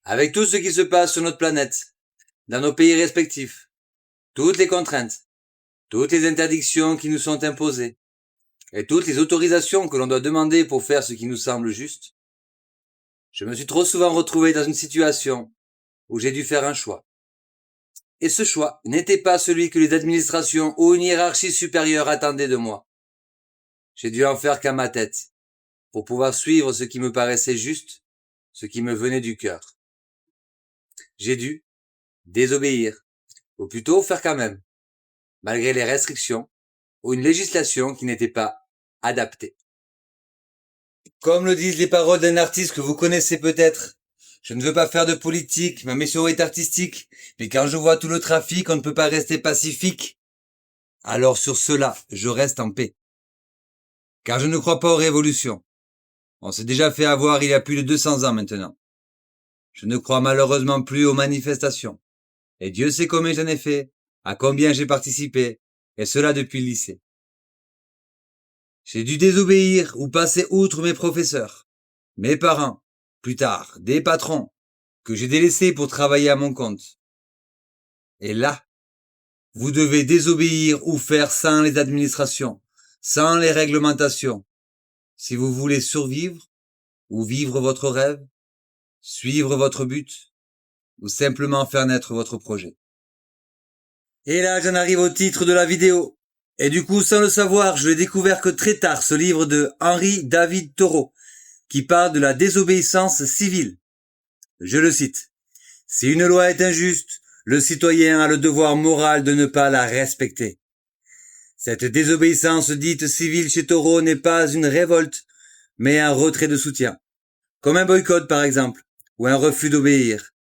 avec tout ce qui se passe sur notre planète, dans nos pays respectifs, toutes les contraintes, toutes les interdictions qui nous sont imposées, et toutes les autorisations que l'on doit demander pour faire ce qui nous semble juste, je me suis trop souvent retrouvé dans une situation où j'ai dû faire un choix. Et ce choix n'était pas celui que les administrations ou une hiérarchie supérieure attendaient de moi. J'ai dû en faire qu'à ma tête, pour pouvoir suivre ce qui me paraissait juste, ce qui me venait du cœur. J'ai dû désobéir, ou plutôt faire quand même, malgré les restrictions ou une législation qui n'était pas adaptée. Comme le disent les paroles d'un artiste que vous connaissez peut-être, je ne veux pas faire de politique, ma mission est artistique, mais quand je vois tout le trafic, on ne peut pas rester pacifique. Alors sur cela, je reste en paix. Car je ne crois pas aux révolutions. On s'est déjà fait avoir il y a plus de 200 ans maintenant. Je ne crois malheureusement plus aux manifestations. Et Dieu sait combien j'en ai fait, à combien j'ai participé, et cela depuis le lycée. J'ai dû désobéir ou passer outre mes professeurs, mes parents, plus tard, des patrons, que j'ai délaissés pour travailler à mon compte. Et là, vous devez désobéir ou faire sans les administrations, sans les réglementations, si vous voulez survivre ou vivre votre rêve, suivre votre but, ou simplement faire naître votre projet. Et là, j'en arrive au titre de la vidéo. Et du coup, sans le savoir, je l'ai découvert que très tard, ce livre de Henri David Thoreau, qui parle de la désobéissance civile. Je le cite. « Si une loi est injuste, le citoyen a le devoir moral de ne pas la respecter. » Cette désobéissance dite civile chez Thoreau n'est pas une révolte, mais un retrait de soutien. Comme un boycott par exemple, ou un refus d'obéir.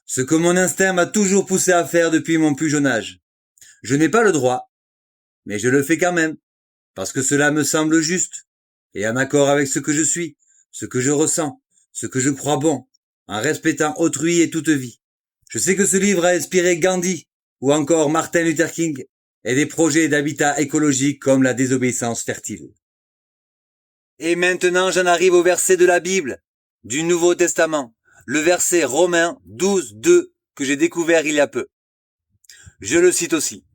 Ce que mon instinct m'a toujours poussé à faire depuis mon plus jeune âge. Je n'ai pas le droit, mais je le fais quand même, parce que cela me semble juste, et en accord avec ce que je suis, ce que je ressens, ce que je crois bon, en respectant autrui et toute vie. Je sais que ce livre a inspiré Gandhi, ou encore Martin Luther King, et des projets d'habitat écologique comme la désobéissance fertile. Et maintenant j'en arrive au verset de la Bible, du Nouveau Testament, le verset Romains 12, 2, que j'ai découvert il y a peu. Je le cite aussi.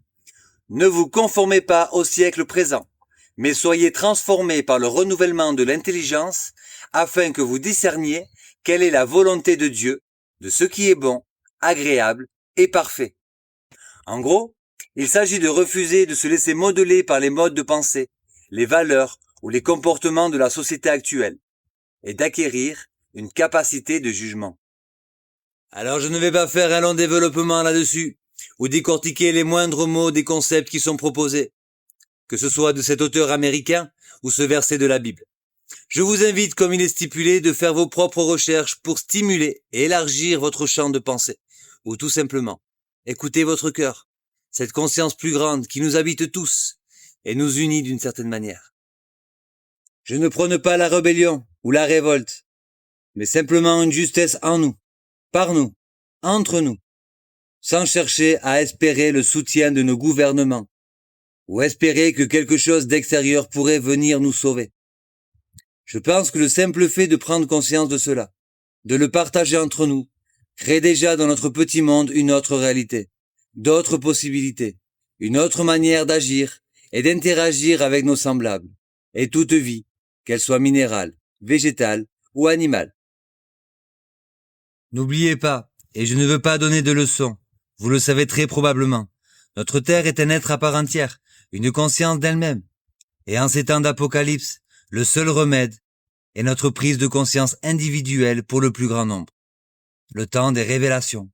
Ne vous conformez pas au siècle présent, mais soyez transformés par le renouvellement de l'intelligence, afin que vous discerniez quelle est la volonté de Dieu, de ce qui est bon, agréable et parfait. En gros, il s'agit de refuser de se laisser modeler par les modes de pensée, les valeurs ou les comportements de la société actuelle, et d'acquérir une capacité de jugement. Alors je ne vais pas faire un long développement là-dessus, ou décortiquer les moindres mots des concepts qui sont proposés, que ce soit de cet auteur américain ou ce verset de la Bible. Je vous invite, comme il est stipulé, de faire vos propres recherches pour stimuler et élargir votre champ de pensée, ou tout simplement, écoutez votre cœur, cette conscience plus grande qui nous habite tous et nous unit d'une certaine manière. Je ne prône pas la rébellion ou la révolte, mais simplement une justesse en nous, par nous, entre nous, sans chercher à espérer le soutien de nos gouvernements, ou espérer que quelque chose d'extérieur pourrait venir nous sauver. Je pense que le simple fait de prendre conscience de cela, de le partager entre nous, crée déjà dans notre petit monde une autre réalité, d'autres possibilités, une autre manière d'agir et d'interagir avec nos semblables, et toute vie, qu'elle soit minérale, végétale ou animale. N'oubliez pas, et je ne veux pas donner de leçons, vous le savez très probablement, notre Terre est un être à part entière, une conscience d'elle-même. Et en ces temps d'apocalypse, le seul remède est notre prise de conscience individuelle pour le plus grand nombre. Le temps des révélations.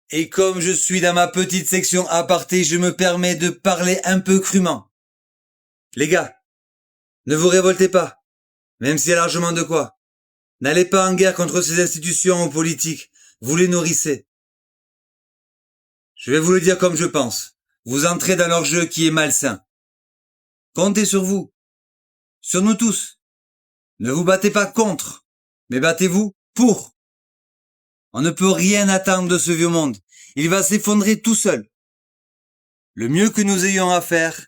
Et comme je suis dans ma petite section aparté, je me permets de parler un peu crûment. Les gars, ne vous révoltez pas, même s'il y a largement de quoi. N'allez pas en guerre contre ces institutions ou politiques, vous les nourrissez. Je vais vous le dire comme je pense. Vous entrez dans leur jeu qui est malsain. Comptez sur vous. Sur nous tous. Ne vous battez pas contre, mais battez-vous pour. On ne peut rien attendre de ce vieux monde. Il va s'effondrer tout seul. Le mieux que nous ayons à faire,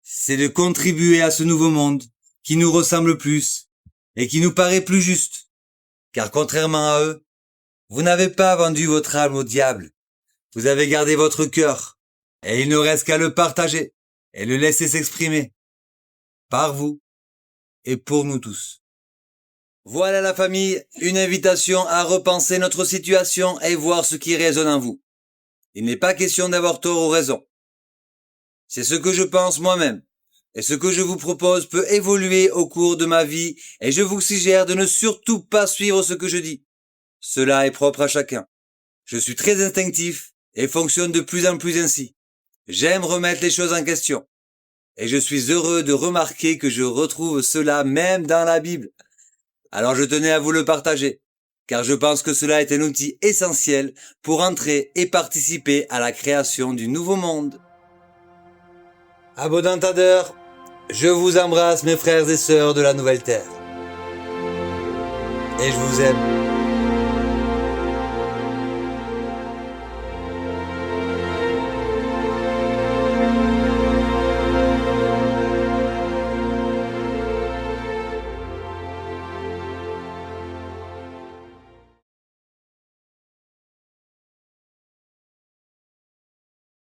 c'est de contribuer à ce nouveau monde qui nous ressemble plus et qui nous paraît plus juste. Car contrairement à eux, Vous n'avez pas vendu votre âme au diable. Vous avez gardé votre cœur. Et il ne reste qu'à le partager et le laisser s'exprimer. Par vous et pour nous tous. Voilà la famille, une invitation à repenser notre situation et voir ce qui résonne en vous. Il n'est pas question d'avoir tort ou raison. C'est ce que je pense moi-même. Et ce que je vous propose peut évoluer au cours de ma vie et je vous suggère de ne surtout pas suivre ce que je dis. Cela est propre à chacun. Je suis très instinctif et fonctionne de plus en plus ainsi. J'aime remettre les choses en question. Et je suis heureux de remarquer que je retrouve cela même dans la Bible. Alors je tenais à vous le partager, car je pense que cela est un outil essentiel pour entrer et participer à la création du nouveau monde. Abondantadeur, je vous embrasse mes frères et sœurs de la Nouvelle Terre. Et je vous aime.